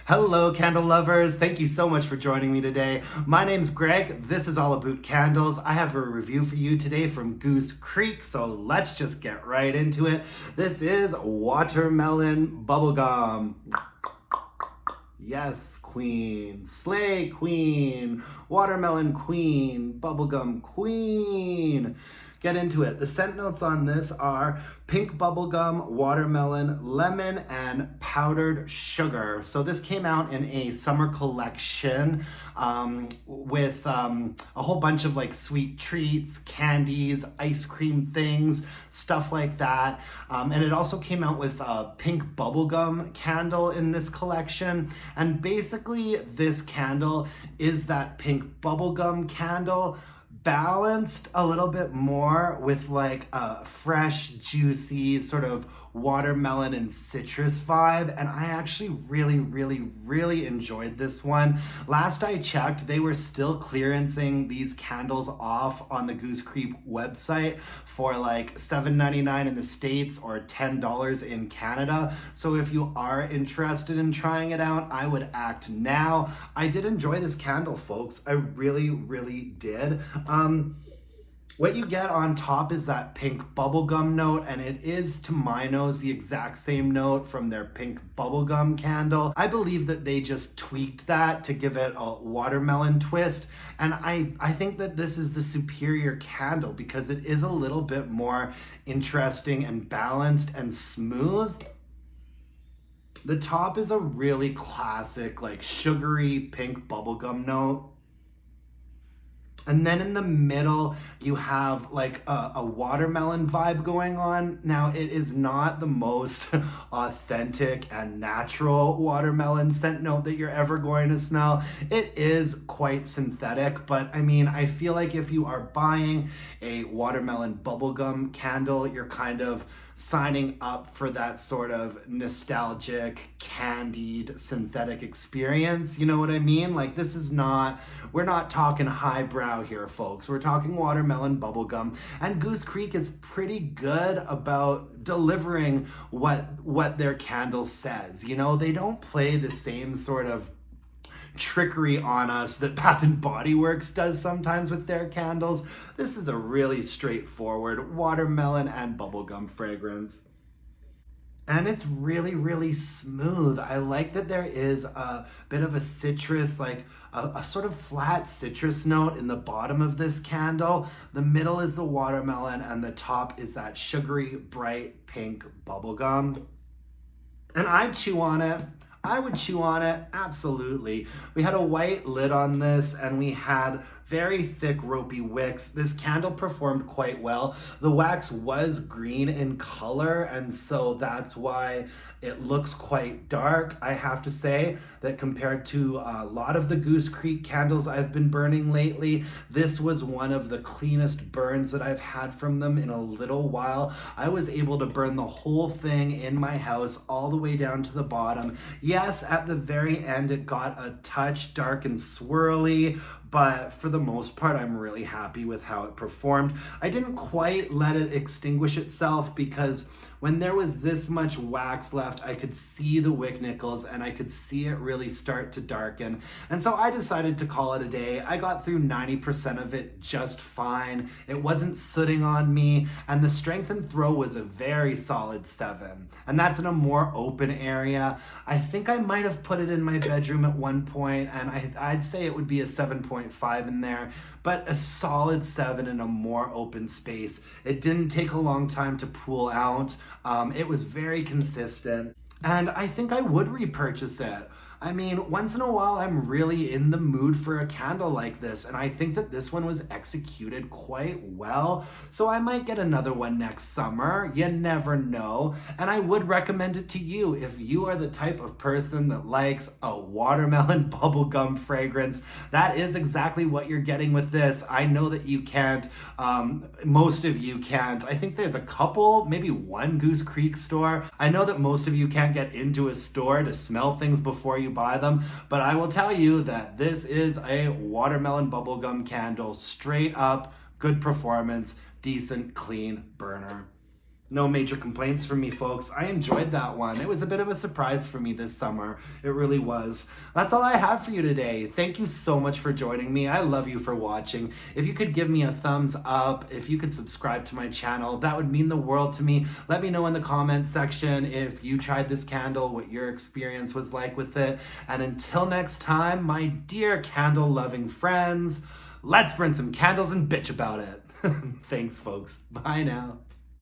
Hello, candle lovers. Thank you so much for joining me today. My name's Greg. This is all about candles. I have a review for you today from Goose Creek, so let's just get right into it. This is watermelon bubblegum. Yes, queen. Slay queen. Watermelon queen. Bubblegum queen. Get into it. The scent notes on this are pink bubblegum, watermelon, lemon, and powdered sugar. So this came out in a summer collection with a whole bunch of like sweet treats, candies, ice cream things, stuff like that. And it also came out with a pink bubblegum candle in this collection. And basically this candle is that pink bubblegum candle balanced a little bit more with like a fresh, juicy sort of watermelon and citrus vibe. And I actually really enjoyed this one. Last I checked, they were still clearancing these candles off on the Goose Creek website for like $7.99 in the States or $10 in Canada. So if you are interested in trying it out, I would act now. I did enjoy this candle, folks. I really did. What you get on top is that pink bubblegum note, and it is, to my nose, the exact same note from their pink bubblegum candle. I believe that they just tweaked that to give it a watermelon twist, and I think that this is the superior candle because it is a little bit more interesting and balanced and smooth. The top is a really classic, like sugary pink bubblegum note. And then in the middle, you have like a watermelon vibe going on. Now, it is not the most authentic and natural watermelon scent note that you're ever going to smell. It is quite synthetic, but I mean, I feel like if you are buying a watermelon bubblegum candle, you're kind of signing up for that sort of nostalgic, candied, synthetic experience. You know what I mean? Like, this is not, we're not talking highbrow here, folks. We're talking watermelon bubblegum. And Goose Creek is pretty good about delivering what their candle says. You know, they don't play the same sort of trickery on us that Bath and Body Works does sometimes with their candles. This is a really straightforward watermelon and bubblegum fragrance. And it's really smooth. I like that there is a bit of a citrus, like a sort of flat citrus note in the bottom of this candle. The middle is the watermelon and the top is that sugary, bright pink bubblegum. And I'd chew on it. I would chew on it, absolutely. We had a white lid on this and we had very thick ropey wicks. This candle performed quite well. The wax was green in color, and so that's why it looks quite dark. I have to say that compared to a lot of the Goose Creek candles I've been burning lately, this was one of the cleanest burns that I've had from them in a little while. I was able to burn the whole thing in my house all the way down to the bottom. Yes, at the very end it got a touch dark and swirly, but for the most part, I'm really happy with how it performed. I didn't quite let it extinguish itself because when there was this much wax left, I could see the wick nickels and I could see it really start to darken. And so I decided to call it a day. I got through 90% of it just fine. It wasn't sooting on me, and the strength and throw was a very solid 7. And that's in a more open area. I think I might have put it in my bedroom at one point, and I'd say it would be a 7.5 in there, but a solid 7 in a more open space. It didn't take a long time to pool out. It was very consistent, and I think I would repurchase it. I mean, once in a while, I'm really in the mood for a candle like this, and I think that this one was executed quite well, so I might get another one next summer. You never know, and I would recommend it to you if you are the type of person that likes a watermelon bubblegum fragrance. That is exactly what you're getting with this. I know that you can't, most of you can't. I think there's a couple, maybe one Goose Creek store. I know that most of you can't get into a store to smell things before you buy them, but I will tell you that this is a watermelon bubblegum candle, straight up, good performance, decent, clean burner. No major complaints from me, folks. I enjoyed that one. It was a bit of a surprise for me this summer. It really was. That's all I have for you today. Thank you so much for joining me. I love you for watching. If you could give me a thumbs up, if you could subscribe to my channel, that would mean the world to me. Let me know in the comments section if you tried this candle, what your experience was like with it. And until next time, my dear candle-loving friends, let's burn some candles and bitch about it. Thanks, folks. Bye now.